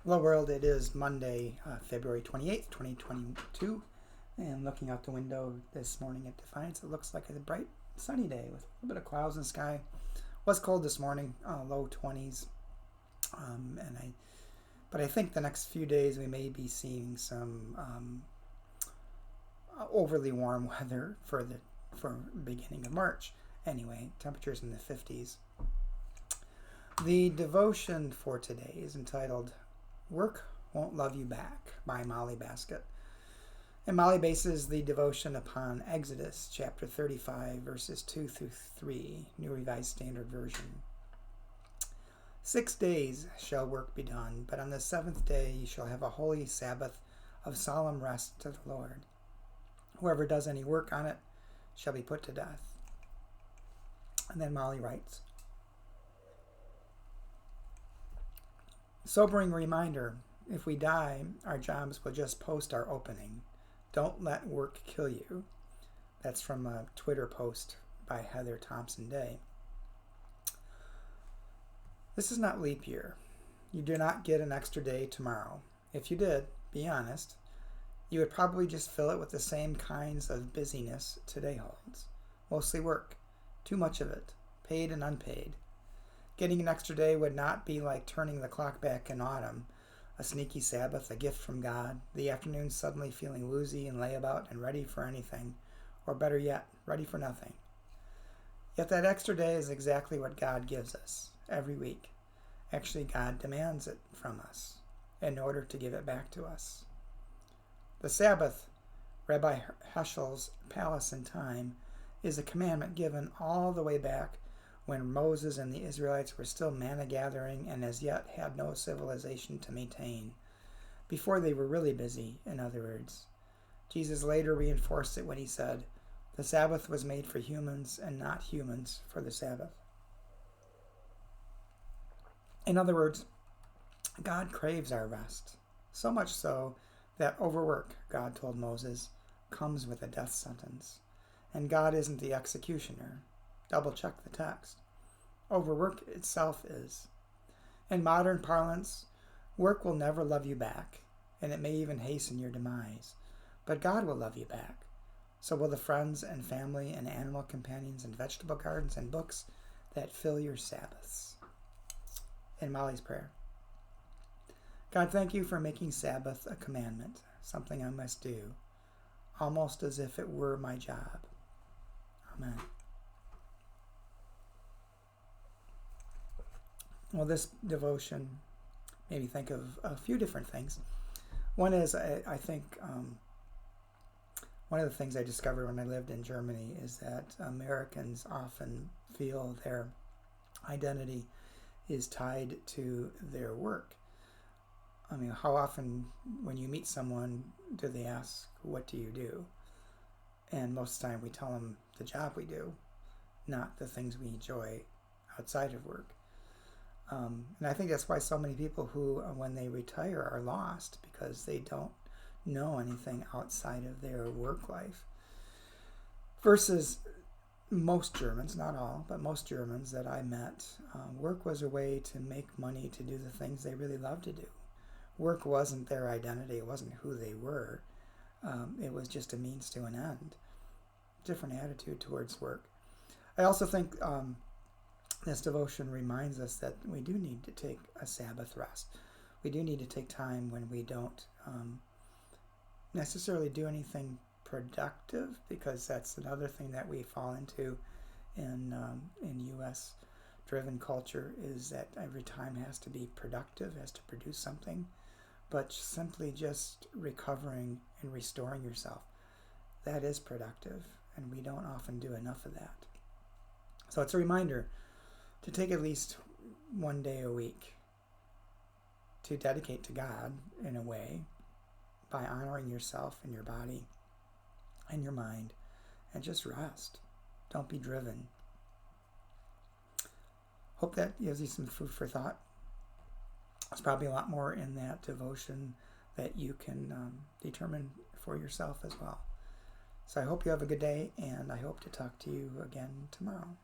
Hello world, it is Monday, February 28th, 2022, and looking out the window this morning at Defiance, it looks like a bright sunny day with a little bit of clouds in the sky. Was cold this morning, low 20s, but I think the next few days we may be seeing some overly warm weather for the beginning of March. Anyway, temperatures in the 50s. The devotion for today is entitled Work Won't Love You Back by Molly Baskett. And Molly bases the devotion upon Exodus chapter 35, verses 2 through 3, New Revised Standard Version. 6 days shall work be done, but on the seventh day you shall have a holy Sabbath of solemn rest to the Lord. Whoever does any work on it shall be put to death. And then Molly writes, sobering reminder, if we die, our jobs will just post our opening. Don't let work kill you. That's from a Twitter post by Heather Thompson Day. This is not leap year. You do not get an extra day tomorrow. If you did, be honest, you would probably just fill it with the same kinds of busyness today holds. Mostly work. Too much of it. Paid and unpaid. Getting an extra day would not be like turning the clock back in autumn, a sneaky Sabbath, a gift from God, the afternoon suddenly feeling woozy and layabout and ready for anything, or better yet, ready for nothing. Yet that extra day is exactly what God gives us every week. Actually, God demands it from us in order to give it back to us. The Sabbath, Rabbi Heschel's Palace in Time, is a commandment given all the way back when Moses and the Israelites were still manna gathering and as yet had no civilization to maintain, before they were really busy, in other words. Jesus later reinforced it when he said, the Sabbath was made for humans and not humans for the Sabbath. In other words, God craves our rest, so much so that overwork, God told Moses, comes with a death sentence. And God isn't the executioner. Double check the text. Overwork itself is. In modern parlance, work will never love you back, and it may even hasten your demise. But God will love you back. So will the friends and family and animal companions and vegetable gardens and books that fill your Sabbaths. In Molly's prayer. God, thank you for making Sabbath a commandment, something I must do, almost as if it were my job. Amen. Well, this devotion made me think of a few different things. One is, I think, one of the things I discovered when I lived in Germany is that Americans often feel their identity is tied to their work. I mean, how often when you meet someone do they ask, what do you do? And most of the time we tell them the job we do, not the things we enjoy outside of work. And I think that's why so many people who, when they retire, are lost because they don't know anything outside of their work life. Versus most Germans, not all, but most Germans that I met, work was a way to make money to do the things they really love to do. Work wasn't their identity. It wasn't who they were. It was just a means to an end. Different attitude towards work. I also think this devotion reminds us that we do need to take a Sabbath rest. We do need to take time when we don't necessarily do anything productive, because that's another thing that we fall into in U.S. driven culture, is that every time has to be productive, has to produce something, but simply just recovering and restoring yourself, that is productive, and we don't often do enough of that. So it's a reminder to take at least one day a week to dedicate to God in a way by honoring yourself and your body and your mind, and just rest. Don't be driven. Hope that gives you some food for thought. There's probably a lot more in that devotion that you can determine for yourself as well. So I hope you have a good day, and I hope to talk to you again tomorrow.